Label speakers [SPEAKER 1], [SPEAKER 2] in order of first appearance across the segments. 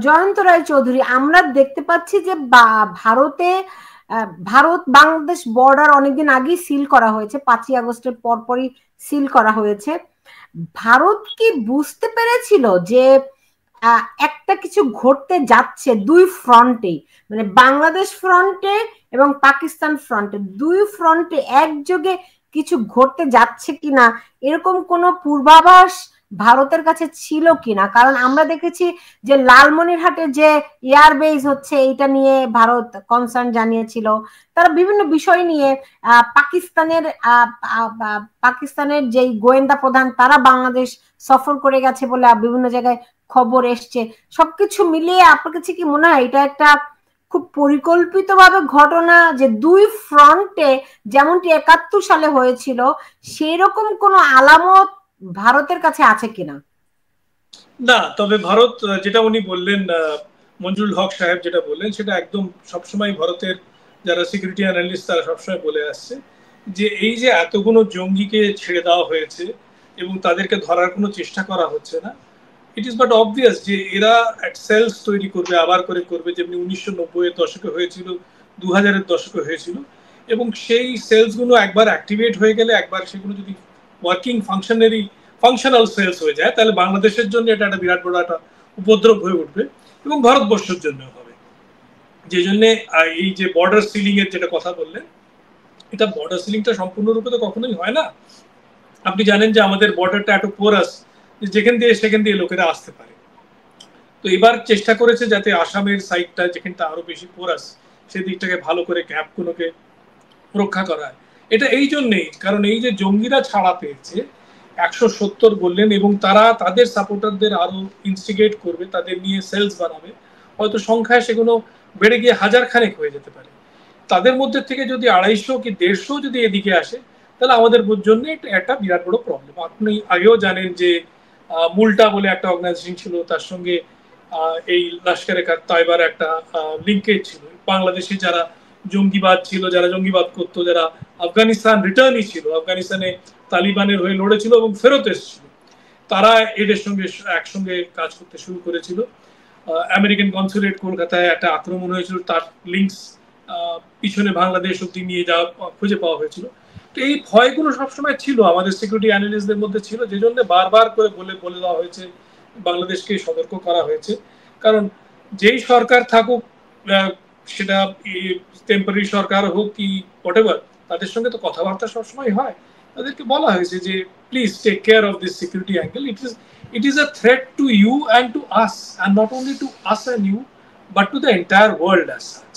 [SPEAKER 1] জয়ন্ত রায় চৌধুরী, আমরা দেখতে পাচ্ছি যে ভারতে ভারত বাংলাদেশ বর্ডার অনেকদিন আগেই সিল করা হয়েছে, 5ই আগস্টের পরপরই সিল করা হয়েছে। ভারত কি বুঝতে পেরেছিল যে একটা কিছু ঘটতে যাচ্ছে দুই ফ্রন্টে, মানে বাংলাদেশ ফ্রন্টে এবং পাকিস্তান ফ্রন্টে, দুই ফ্রন্টে একযোগে কিছু ঘটতে যাচ্ছে কিনা, এরকম কোনো পূর্বাভাস ভারতের কাছে ছিল কিনা? কারণ আমরা দেখেছি যে লালমনিরহাটে যে এয়ারবেস হচ্ছে এটা নিয়ে ভারত কনসার্ন জানিয়েছিল, তারা বিভিন্ন বিষয় নিয়ে পাকিস্তানের যে গোয়েন্দা প্রধান তারা বাংলাদেশ সফর করে গেছে বলে বিভিন্ন জায়গায় খবর এসছে। সবকিছু মিলিয়ে আপনার কাছে কি মনে হয় এটা একটা খুব পরিকল্পিতভাবে ঘটনা, যে দুই ফ্রন্টে যেমনটি 71 সালে হয়েছিল সেই রকম কোনো আলামত ভারতের কাছে আছে কিনা?
[SPEAKER 2] না, তবে ভারত যেটা উনি বললেন, মঞ্জুরুল হক সাহেব যেটা বললেন সেটা একদম সবসময় ভারতের যারা সিকিউরিটি অ্যানালিস্ট তারা সবসময় বলে আসছে যে এই যে এতগুলো জঙ্গিকে ছেড়ে দেওয়া হয়েছে এবং তাদেরকে ধরার কোনো চেষ্টা করা হচ্ছে না, ইট ইজ বাট অবভিয়াস যে এরা সেলস তৈরি করবে, আবার করে করবে, যেমনি 1990-এর দশকে হয়েছিল, 2000-এর দশকে হয়েছিল। এবং সেই সেলসগুলো একবার অ্যাক্টিভেট হয়ে গেলে, একবার সেগুলো যদি ওয়ার্কিং ফাংশনাল সেলস হয়ে যায়, তাহলে বাংলাদেশের জন্য এটা একটা বিরাট বড় একটা উপদ্রব হয়ে উঠবে এবং ভারতবর্ষের জন্য হবে। যে জন্য এই যে বর্ডার সিলিং এর যেটা কথা বললেন, এটা বর্ডার সিলিংটা সম্পূর্ণরূপে তো কখনোই হয় না। আপনি জানেন যে আমাদের বর্ডারটা এত পোরাস, যেখান দিয়ে সেখান দিয়ে লোকেরা আসতে পারে। তো এবার চেষ্টা করেছে যাতে আসামের সাইডটা যেখানটা আরো বেশি পোরাস, সেদিকটাকে ভালো করে গ্যাপগুলোকে রক্ষা করা হয়। এটা এই জন্যেই, কারণ এই যে জঙ্গিরা ছাড়া পেয়েছে 170 বললেন, এবং তারা তাদের সাপোর্টারদের আরো ইনস্টিগেট করবে, তাদের নিয়ে সেলস বানাবে, হয়তো সংখ্যায় সেগুলো বেড়ে গিয়ে 1000 খানেক হয়ে যেতে পারে। তাদের মধ্যে থেকে যদি 250 কি 150 যদি এদিকে আসে, তাহলে আমাদের জন্য একটা বিরাট বড় প্রবলেম। আপনি আগেও জানেন যে মুলটা বলে একটা অর্গানাইজেশন ছিল, তার সঙ্গে এই লস্করে তয়বার একটা লিঙ্কেজ ছিল। বাংলাদেশে যারা জঙ্গিবাদ ছিল, যারা জঙ্গিবাদ করতো, যারা আফগানিস্তান রিটার্নই ছিল, আফগানিস্তানে তালিবানের হয়ে লড়েছিল এবং ফেরত এসেছিল, তারা এদের সঙ্গে একসঙ্গে কাজ করতে শুরু করেছিল। আমেরিকান কনসুলেট কলকাতায় একটা আক্রমণ হয়েছিল, তার লিঙ্কস পিছনে বাংলাদেশ অব্দি নিয়ে যাওয়া খুঁজে পাওয়া হয়েছিল। তো এই ভয়গুলো সবসময় ছিল আমাদের সিকিউরিটি অ্যানালিস্টদের মধ্যে ছিল, যে জন্য বারবার করে বলে দেওয়া হয়েছে, বাংলাদেশকে সতর্ক করা হয়েছে। কারণ যেই সরকার থাকুক, সেটা টেম্পোরারি সরকার হোক কি হোয়াটএভার, তাদের সঙ্গে তো কথাবার্তা সবসময় হয়। তাদেরকে বলা হয়েছে যে please take care of this security angle, it is a threat to you and to us, and not only to us and you but to the entire world as such.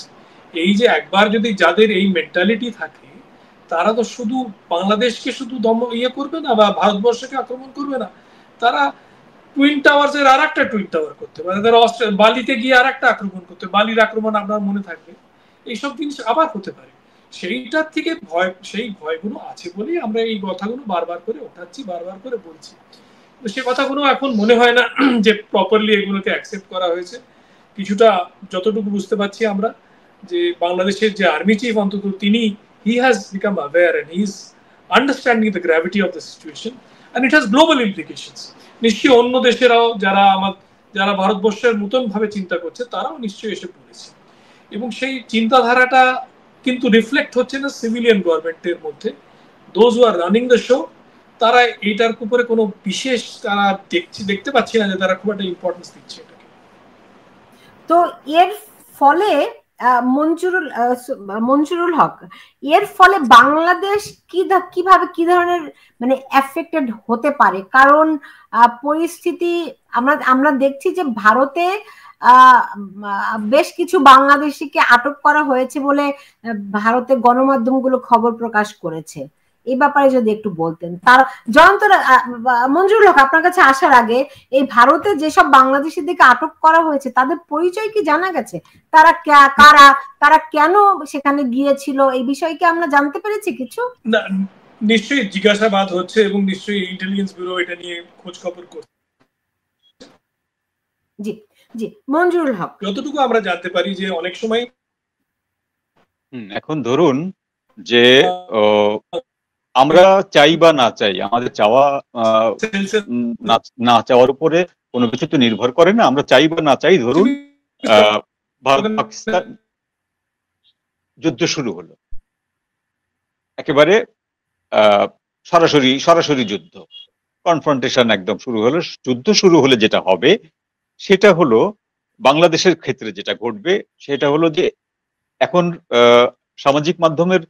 [SPEAKER 2] এই যে একবার যদি যাদের এই মেন্টালিটি থাকে, তারা তো শুধু বাংলাদেশকে শুধু করবে না বা ভারতবর্ষকে আক্রমণ করবে না, তারা টুইন টাওয়ার্স এর আরেকটা টুইন টাওয়ার করতে পারে, তারা বালিতে গিয়ে আরেকটা আক্রমণ করতে, বালির আক্রমণ আপনার মনে থাকবে, এইসব জিনিস আবার হতে পারে। সেইটার থেকে ভয়, সেই ভয়গুলো আছে বলেই আমরা এই কথাগুলো বারবার করে ওঠাচ্ছি, বারবার করে বলছি। তো সে কথাগুলো এখন মনে হয় না যে প্রপারলি এগুলোকে অ্যাকসেপ্ট করা হয়েছে। কিছুটা যতটুকু বুঝতে পারছি আমরা, যে বাংলাদেশের যে আর্মি চিফ অন্তত তিনি he has become aware and he is understanding the gravity of the situation and it has global implications. নিশ্চয়ই অন্য দেশেরাও যারা ভারতবর্ষের মতন ভাবে চিন্তা করছে, তারাও নিশ্চয়ই এসে পড়েছে, এবং সেই চিন্তাধারাটা কিন্তু রিফ্লেক্ট হচ্ছে না সিভিলিয়ান গভর্নমেন্টের মধ্যে। Those who are running the show, তারা এইটার উপরে কোনো বিশেষ তারা দেখতে পাচ্ছি না যে তারা খুব একটা ইম্পর্টেন্স দিচ্ছে এটাকে।
[SPEAKER 1] তো এর ফলে মঞ্জুরুল হক, এর ফলে বাংলাদেশ কিভাবে কি ধরনের মানে এফেক্টেড হতে পারে? কারণ পরিস্থিতি আমরা দেখছি যে ভারতে বেশ কিছু বাংলাদেশিকে আটক করা হয়েছে বলে ভারতের গণমাধ্যমগুলো খবর প্রকাশ করেছে। এই ব্যাপারে যদি একটু বলতেন। তার মঞ্জুরুল হক, আপনার কাছে আসার আগে এই ভারতে যেসব বাংলাদেশিদেরকে আটক করা হয়েছে তাদের পরিচয় কি জানা গেছে? তারা কারা, তারা কেন সেখানে গিয়েছিল, এই বিষয়ে কি আমরা জানতে পেরেছি কিছু?
[SPEAKER 2] না, নিশ্চয়ই জিজ্ঞাসাবাদ হচ্ছে এবং নিশ্চয়ই ইন্টেলিজেন্স ব্যুরো এটা নিয়ে খোঁজ খবর করছে।
[SPEAKER 1] জি জি, মঞ্জুরুল হক,
[SPEAKER 2] যতটুকু আমরা জানতে পারি যে অনেক সময়
[SPEAKER 3] এখন ধরুন যে আমরা চাই বা না চাই, আমাদের চাওয়া না চাওয়ার উপরে কোনো কিছু তো নির্ভর করে না। আমরা চাই বা না চাই, ধরুন ভারত পাকিস্তান যুদ্ধ শুরু হলো, একেবারে সরাসরি যুদ্ধ, কনফ্রন্টেশন একদম শুরু হলো। যুদ্ধ শুরু হলে যেটা হবে সেটা হলো, বাংলাদেশের ক্ষেত্রে যেটা ঘটবে সেটা হলো যে এখন সামাজিক মাধ্যমের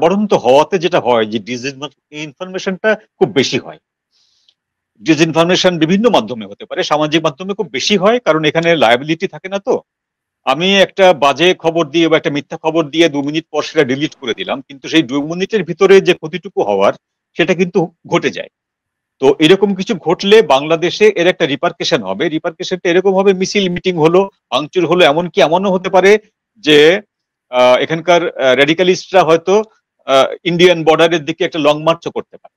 [SPEAKER 3] বাড়ন্ত হওয়াতে যেটা হয় যে ডিসইনফরমেশনটা খুব বেশি হয়। ডিসইনফরমেশন বিভিন্ন মাধ্যমে হতে পারে, সামাজিক মাধ্যমে খুব বেশি হয়, কারণ এখানে লায়াবিলিটি থাকে না। তো আমি একটা বাজে খবর দিয়ে বা একটা মিথ্যা খবর দিয়ে 2 মিনিট পর সেটা ডিলিট করে দিলাম, কিন্তু সেই 2 মিনিটের ভিতরে যে ক্ষতিটুকু হওয়ার সেটা কিন্তু ঘটে যায়। তো এরকম কিছু ঘটলে বাংলাদেশে এর একটা রিপারকেশন হবে। রিপারকেশনটা এরকম হবে, মিছিল মিটিং হলো, ভাঙচুর হলো, এমনকি এমনও হতে পারে যে এখানকার র্যাডিক্যালিস্টরা হয়তো ইন্ডিয়ান বর্ডারের দিকে একটা লং মার্চও করতে পারে।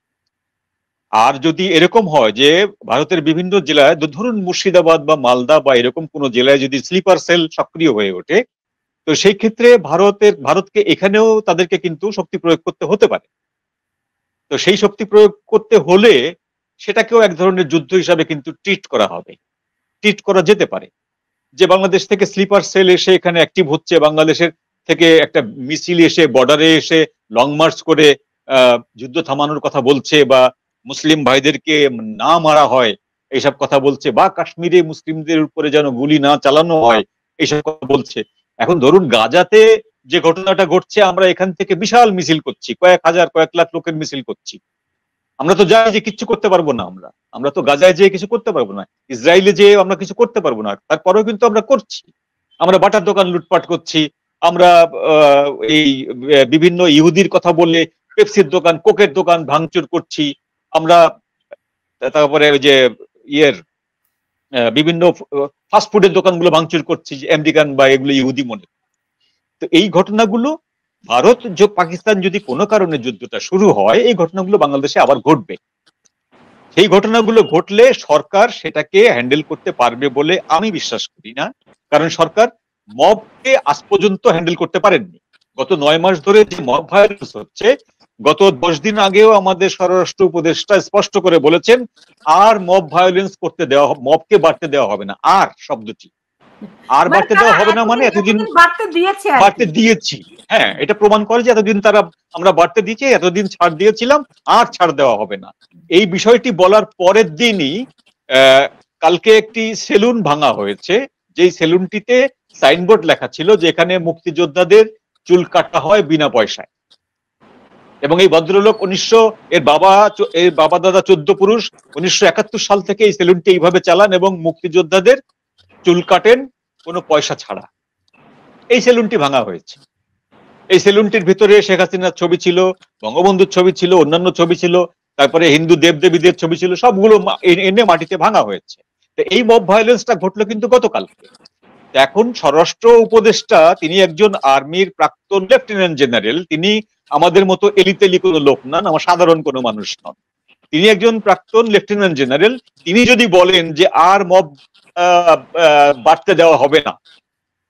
[SPEAKER 3] আর যদি এরকম হয় যে ভারতের বিভিন্ন জেলায়, ধরুন মুর্শিদাবাদ বা মালদা বা এরকম কোন জেলায় যদি স্লিপার সেল সক্রিয় হয়ে ওঠে, তো সেই ক্ষেত্রে ভারতকে এখানেও তাদেরকে কিন্তু শক্তি প্রয়োগ করতে হতে পারে। তো সেই শক্তি প্রয়োগ করতে হলে সেটাকেও এক ধরনের যুদ্ধ হিসাবে কিন্তু ট্রিট করা হবে, ট্রিট করা যেতে পারে। যে বাংলাদেশ থেকে স্লিপার সেল এসে এখানে অ্যাক্টিভ হচ্ছে, বাংলাদেশের থেকে একটা মিছিল এসে বর্ডারে এসে লং মার্চ করে যুদ্ধ থামানোর কথা বলছে, বা মুসলিম ভাইদেরকে না মারা হয় এইসব কথা বলছে, বা কাশ্মীরে মুসলিমদের উপরে যেন গুলি না চালানো হয় এইসব কথা বলছে। এখন ধরুন গাজাতে যে ঘটনাটা ঘটছে, আমরা এখান থেকে বিশাল মিছিল করছি, কয়েক হাজার কয়েক লাখ লোকের মিছিল করছি, আমরা তো যাই যে কিছু করতে পারবো না, আমরা তো গাজায় যেয়ে কিছু করতে পারবো না, ইসরায়েলে যেয়ে আমরা কিছু করতে পারবো না, তারপরেও কিন্তু আমরা করছি। আমরা বাটার দোকান লুটপাট করছি, আমরা এই বিভিন্ন ইহুদির কথা বলে পেপসির দোকান, কোকের দোকান ভাঙচুর করছি, আমরা তারপরে ওই যে বিভিন্ন ফাস্টফুডের দোকানগুলো ভাঙচুর করছি, আমেরিকান বা এগুলো ইহুদি মনে। তো এই ঘটনাগুলো ভারত পাকিস্তান যদি কোনো কারণে যুদ্ধটা শুরু হয়, এই ঘটনাগুলো বাংলাদেশে আবার ঘটবে। সেই ঘটনাগুলো ঘটলে সরকার সেটাকে হ্যান্ডেল করতে পারবে বলে আমি বিশ্বাস করি না, কারণ সরকার মবকে আজ পর্যন্ত হ্যান্ডেল করতে পারেননি। গত 9 মাস ধরে যে মব ভায়োলেন্স হচ্ছে, গত 10 দিন আগেও আমাদের স্বরাষ্ট্র উপদেষ্টা স্পষ্ট করে বলেছেন, আর মব ভায়োলেন্স করতে দেওয়া, মবকে বাড়তে দেওয়া হবে না। আর শব্দটি আর বাড়তে দেওয়া হবে না মানে এতদিন বাড়তে দিয়েছি, হ্যাঁ, এটা প্রমাণ করে যে এতদিন আমরা বাড়তে দিয়েছি, এতদিন ছাড় দিয়েছিলাম, আর ছাড় দেওয়া হবে না। এই বিষয়টি বলার পরের দিনই কালকে একটি সেলুন ভাঙা হয়েছে, যেই সেলুনটিতে সাইনবোর্ড লেখা ছিল যে এখানে মুক্তিযোদ্ধাদের চুল কাটা হয় বিনা পয়সায়। এবং এই ভদ্রলোক এর বাবা দাদা 14 পুরুষ 1971 সাল থেকে এই সেলুনটি এইভাবে চালান এবং মুক্তিযোদ্ধাদের চুল কাটেন কোনো পয়সা ছাড়া। এই সেলুনটি ভাঙা হয়েছে। এই সেলুনটির ভিতরে শেখ হাসিনার ছবি ছিল, বঙ্গবন্ধুর ছবি ছিল, অন্যান্য ছবি ছিল, তারপরে হিন্দু দেবদেবীদের ছবি ছিল, সবগুলো এনে মাটিতে ভাঙা হয়েছে। তো এই মব ভায়োলেন্সটা ঘটলো কিন্তু গতকালকে। এখন স্বরাষ্ট্র উপদেষ্টা, তিনি একজন আর্মির প্রাক্তন লেফটেন্যান্ট জেনারেল, তিনি আমাদের মতো এলিতেলি কোনো লোক নন, আমার সাধারণ কোনো মানুষ নন, তিনি একজন প্রাক্তন লেফটেন্যান্ট জেনারেল। তিনি যদি বলেন যে আর মব বাড়তে দেওয়া হবে না,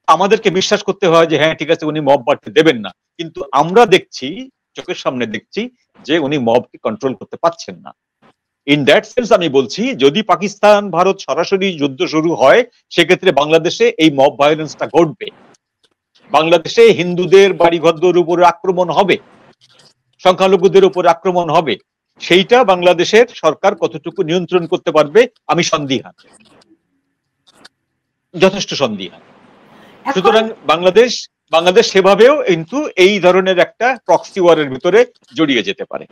[SPEAKER 3] আমাদেরকে বিশ্বাস করতে হয় যে হ্যাঁ ঠিক আছে, উনি মব বাড়তে দেবেন না। কিন্তু আমরা দেখছি, চোখের সামনে দেখছি যে উনি মবকে কন্ট্রোল করতে পারছেন না। ইন দ্যাট সেন্স আমি বলছি, যদি পাকিস্তান ভারত সরাসরি যুদ্ধ শুরু হয়, সেক্ষেত্রে বাংলাদেশে এই মব ভায়োলেন্সটা ঘটবে। বাংলাদেশে হিন্দুদের বাড়িঘরদের উপরে আক্রমণ হবে, সংখ্যালঘুদের উপরে আক্রমণ হবে। সেইটা বাংলাদেশের সরকার কতটুকু নিয়ন্ত্রণ করতে পারবে আমি সন্দিহান, যথেষ্ট সন্দিহান। সুতরাং বাংলাদেশ সেভাবেও কিন্তু এই ধরনের একটা প্রক্সি ওয়ারের ভিতরে জড়িয়ে যেতে পারে।